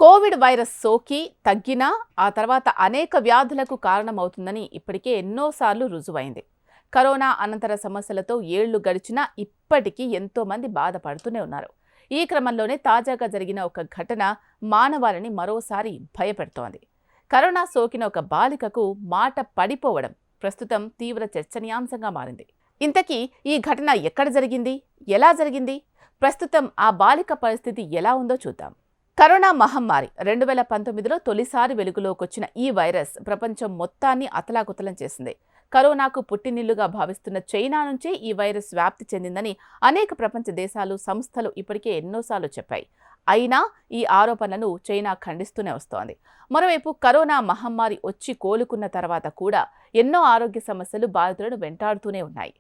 Covid virus సోకి తగ్గినా ఆ తర్వాత అనేక వ్యాధులకు కారణమవుతుందని ఇప్పటికే ఎన్నోసార్లు రుజువైంది. కరోనా అనంతర సమస్యలతో ఏళ్లు గడిచినా ఇప్పటికీ ఎంతో మంది బాధపడుతూనే ఉన్నారు. ఈ క్రమంలోనే తాజాగా జరిగిన ఒక ఘటన మానవాళిని మరోసారి భయపెడుతోంది. కరోనా సోకిన ఒక బాలికకు మాట పడిపోవడం ప్రస్తుతం తీవ్ర చర్చనీయాంశంగా మారింది. ఇంతకీ ఈ ఘటన ఎక్కడ జరిగింది, ఎలా జరిగింది, ప్రస్తుతం ఆ బాలిక పరిస్థితి ఎలా ఉందో చూద్దాం. కరోనా మహమ్మారి 2019లో తొలిసారి వెలుగులోకొచ్చిన ఈ వైరస్ ప్రపంచం మొత్తాన్ని అతలాకుతలం చేసింది. కరోనాకు పుట్టినిల్లుగా భావిస్తున్న చైనా నుంచే ఈ వైరస్ వ్యాప్తి చెందిందని అనేక ప్రపంచ దేశాలు, సంస్థలు ఇప్పటికే ఎన్నోసార్లు చెప్పాయి. అయినా ఈ ఆరోపణలను చైనా ఖండిస్తూనే వస్తోంది. మరోవైపు కరోనా మహమ్మారి వచ్చి కోలుకున్న తర్వాత కూడా ఎన్నో ఆరోగ్య సమస్యలు బాధితులను వెంటాడుతూనే ఉన్నాయి.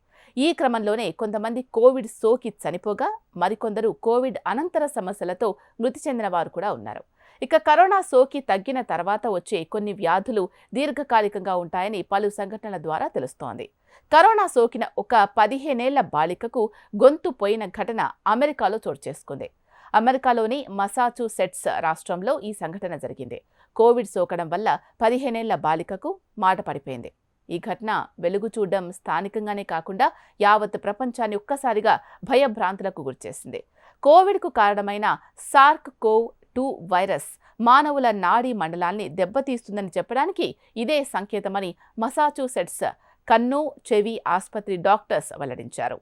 ఈ క్రమంలోనే కొంతమంది కోవిడ్ సోకి చనిపోగా మరికొందరు కోవిడ్ అనంతర సమస్యలతో మృతి చెందిన వారు కూడా ఉన్నారు. ఇక కరోనా సోకి తగ్గిన తర్వాత వచ్చే కొన్ని వ్యాధులు దీర్ఘకాలికంగా ఉంటాయని పలు సంఘటనల ద్వారా తెలుస్తోంది. కరోనా సోకిన ఒక 15 ఏళ్ల బాలికకు గొంతు పోయిన ఘటన అమెరికాలో చోటు చేసుకుంది. అమెరికాలోని మసాచుసెట్స్ రాష్ట్రంలో ఈ సంఘటన జరిగింది. కోవిడ్ సోకడం వల్ల 15 ఏళ్ల బాలికకు మాట పడిపోయింది. ఈ ఘటన వెలుగు చూడడం స్థానికంగానే కాకుండా యావత్ ప్రపంచాన్ని ఒక్కసారిగా భయభ్రాంతులకు గురిచేసింది. కోవిడ్కు కారణమైన సార్స్-CoV-2 వైరస్ మానవుల నాడీ మండలాన్ని దెబ్బతీస్తుందని చెప్పడానికి ఇదే సంకేతమని మసాచుసెట్స్ కన్ను, చెవి ఆసుపత్రి డాక్టర్స్ వెల్లడించారు.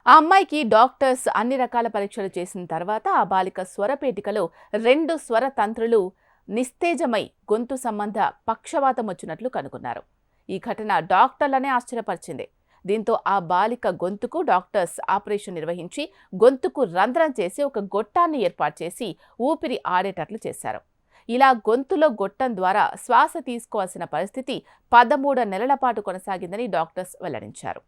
ఆ అమ్మాయికి డాక్టర్స్ అన్ని రకాల పరీక్షలు చేసిన తర్వాత ఆ బాలిక స్వరపేటికలో 2 స్వర తంత్రులు నిస్తేజమై గొంతు సంబంధ పక్షవాతం వచ్చినట్లు కనుగొన్నారు. ఈ ఘటన డాక్టర్లనే ఆశ్చర్యపరిచింది. దీంతో ఆ బాలిక గొంతుకు డాక్టర్స్ ఆపరేషన్ నిర్వహించి గొంతుకు రంధ్రం చేసి ఒక గొట్టాన్ని ఏర్పాటు చేసి ఊపిరి ఆడేటట్లు చేశారు. ఇలా గొంతులో గొట్టం ద్వారా శ్వాస తీసుకోవాల్సిన పరిస్థితి 13 నెలల పాటు కొనసాగిందని డాక్టర్స్ వెల్లడించారు.